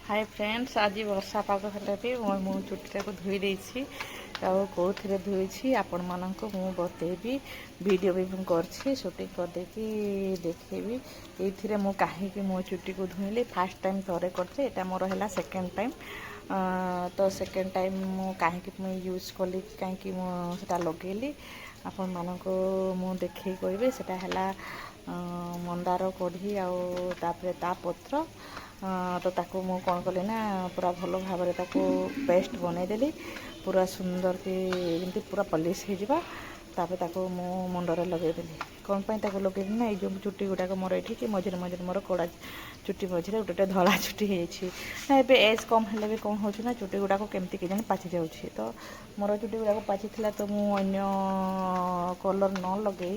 hi friends, आज वर्षा पाग हेले भी मो चुटीटा को धोई देछि कौन धोई आपण मानक मु बतेबी वीडियो भी करछि शूटिंग कर देकी देखेबी ये मु कहीं मो चुटी को धोइली फास्ट टाइम थरे करथे एटा मोर हैला सेकंड टाइम तो सेकंड टाइम मु कहीं यूज कली कहीं सेटा लगेली आपण मानक मु देखै कहबे सेटा हैला मंदार कढ़ी आउ तापरे ता पत्र तो ताको मु कौन कली ना पूरा भल भाव पेस्ट बनईदेली पूरा सुंदर कि जमी पूरा पॉलिश हो तापर ताको मु मुंडरे लगेदेली कौन ताको लगेदेली ना ये चुटी गुड़ाक मोर ये कि मझे मझे मोर कड़ा चुटी मझे गोटे धला चुटी ना ए एज कम हेल्ले भी कौन हो चुटी गुड़ाक केमती के जानी पाची जाऊँगी तो मोर चुटी गुड़ाक पाची तो मुझे कलर न लगे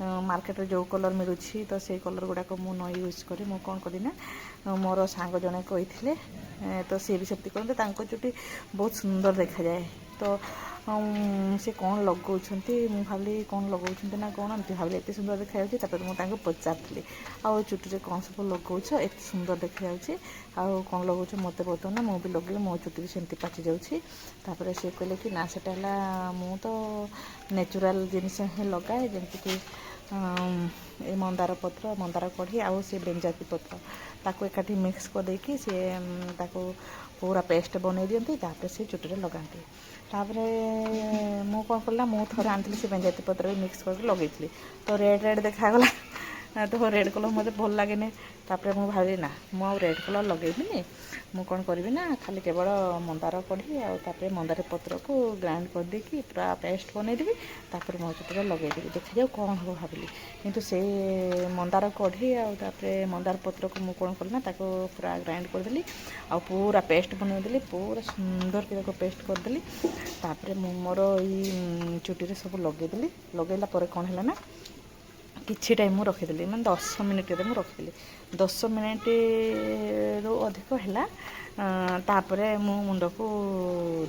मार्केट जो कलर मिलूँ तो से कलर गुड़ाक मु न यूज करी मु कौन कली ना मोर सांग जड़े कही तो सी भी सेमती करते चुटी बहुत सुंदर देखा जाए तो से कौन लगाउछंती मु भाबली कौन लगाउछंती ना कौन एमती भाबली एते सुंदर देखा जाउछि तापर मु तांको पचारथली आ चुटी रे कौन सब लगाउछ एते सुंदर देखा जाउछि आ कौन लगाउछ मते बतो ना मु भी लगे मो चुटी भी सेमती पाची जाउछि तापर से कहले कि ना सेटाला मु तो नेचुरल जिनिस ही लगाए जेमति कि ए मंदार पत्र मंदार कढ़ी आउ से बेंजाती पत्र ताको एकाठी मिक्स कर देकी से ताको पूरा पेस्ट बनै दियंती तापर से चुटी रे लगांती तापर मु कौन कला मु थोड़े आनी से बेंजाती पत्र मिक्स करके लगेली तो रेड रेड देखागला तो रेड कलर मत भल लगे तापर मु भावी ना मु रेड कलर लगेबिनी मु कौन करी ना खाली केवल मंदार कढ़ी आउे मंदार पत्र को ग्राइंड कर देकी पूरा पेस्ट बनईदेवी तापर मो चुटी लगेदेवी देखा जाऊ कौन हम भाविली किंतु से मंदार कढ़ी आउे मंदार पत्र को मु कौन कली ना ताको पूरा ग्राइंड करदेली आ पूरा पेस्ट बनईदेली पूरा सुंदर के पेस्ट करदेली तापर मु मोर ई चुटी सब लगेदेली लगेला कौन है ना किछि टाइम मु रखीदेली मैं 10 मिनिट मुझे रखीदेली 10 मिनिट रू अधिक है तापरे मु मुंड को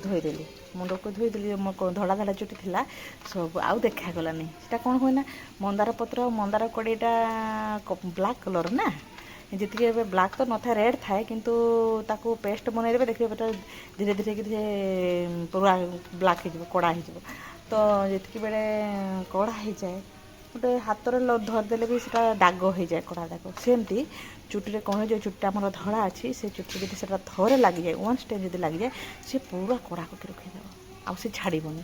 धोईदेली मुंड को धोईदेली मो धड़ा धड़ा चुटी थिला सब आउ देखागलानी सेटा कौन हुए ना मंदार पत्र मंदार कड़ीटा ब्लैक कलर ना जी ब्लैक तो न था रेड थाए किंतु ताको पेस्ट बनईदेवे देखिए बेटा धीरे धीरे कि पूरा ब्लैक हो कड़ा हो तो जी बेले कड़ा हो जाए गोटे हाथ धरदेले भी सेटा दाग हो जाए कड़ा दाग सेमती चुटी कौन जो चुटा आम धड़ा अच्छी से चुटी जी से थोड़े लग जाए वन टाइम जो लग जाए सी पूरा कड़ा करके रखीदेव आउ छाड़बनी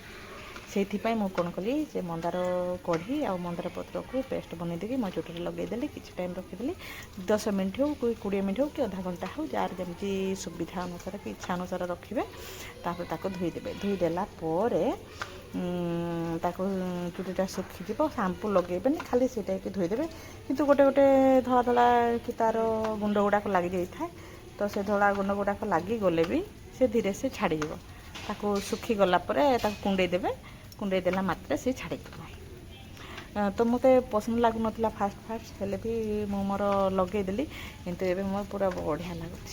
से मु कौन कली से मंदार कढ़ी आ मंदार पत्र को पेस्ट बनईदेवी मो चुटी लगेदेली किसी टाइम रखीदेली 10 मिनट हो कोई 20 मिनट हो कि आधा घंटा हो जार जमी सुविधा अनुसार कि इच्छा अनुसार रखिए तापर धोईदेवे धोईदेला ताको चुटीटा सुखीज शाम्पू लगेबे खाली सेटा धोईदेवे किंतु गोटे गोटे धड़ा धड़ा कि तार गुंड गुड़ाक लग जाए तो से धड़ा गुंड गुड़ाक लगी गले भी से धीरे से छाड़ीज ताको सुखी गला कुंडे देवे कुंडे देला मात्रे से छाड़ी तो मत पसंद लगुन फास्ट फास्ट हेले भी मु मोर लगेदेली किंतु एबे मोर पूरा बढ़िया लगुच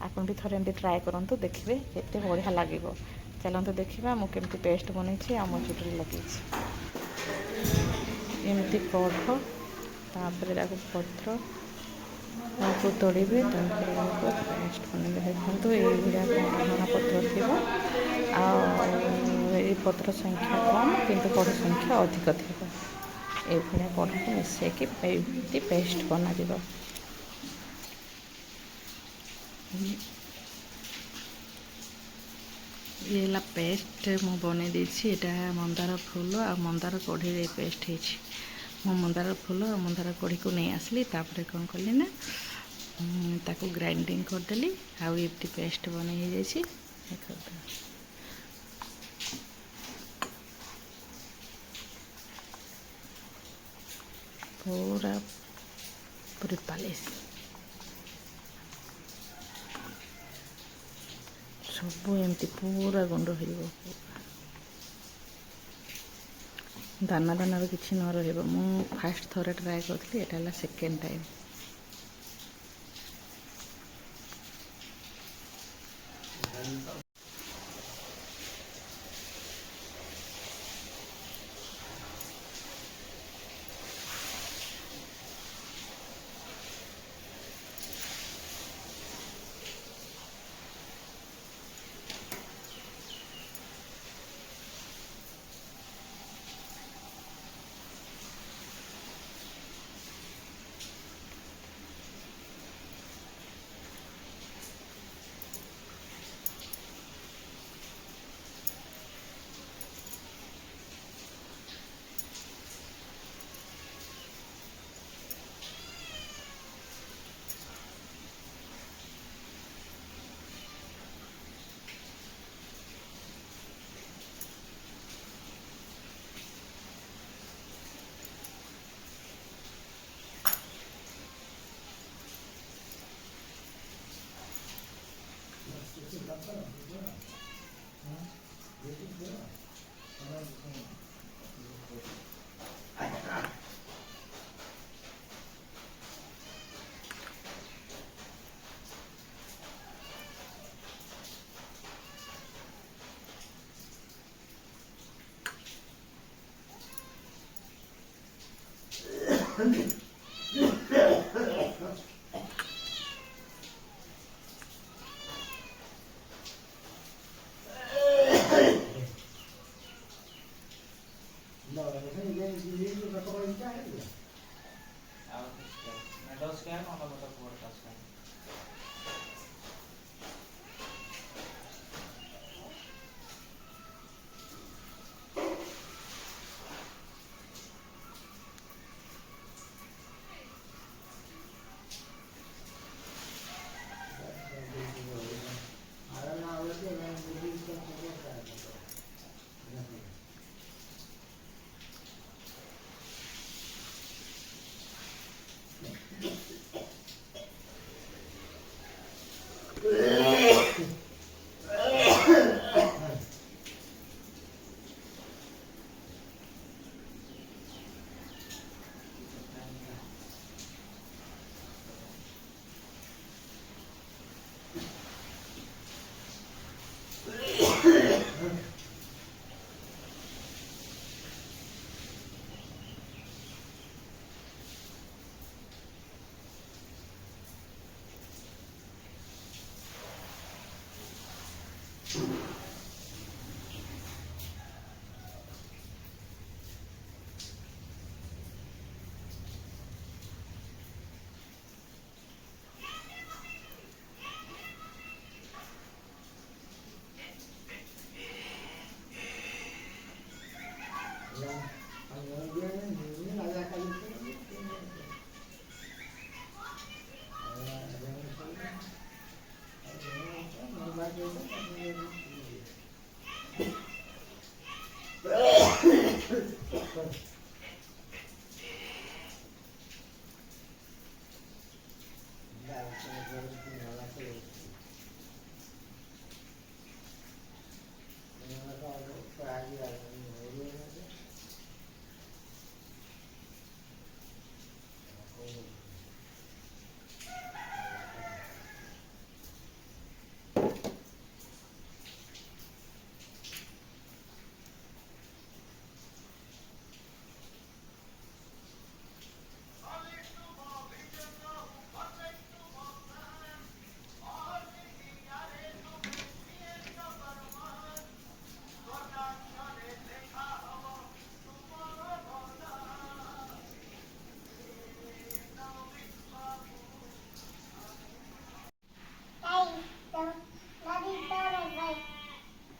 आपन भी थोड़े एमती ट्राए करंतु देखिए केते बढ़िया लागिबो चलते देखा मुझे केमती पेस्ट बनई आ मो चुटी लगे एमती कढ़ तापर पत्र को तोड़े तापर पेस्ट बन देखो ये धना पत्र थी आ पत्र संख्या कम किंतु कढ़ संख्या अधिक थी ये कढ़ को मिसेकी पेस्ट बना ये पेस्ट मु बने देछि एटा मंदार फूल आ मंदार कढ़ी रे पेस्ट हेछि मु मंदार फूल आ मंदार कढ़ी को नहीं आसली तापर कौन कली ना ताको ग्राइंडिंग करदेली आउ एमती पेस्ट बने हो जाइछि पूरा पूरी पालिश सब एमती पूरा गुंड हो दाना दाना किसी न रही मु फास्ट थोड़े ट्राए करी एटा सेकेंड टाइम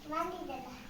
Nadi, Nadi,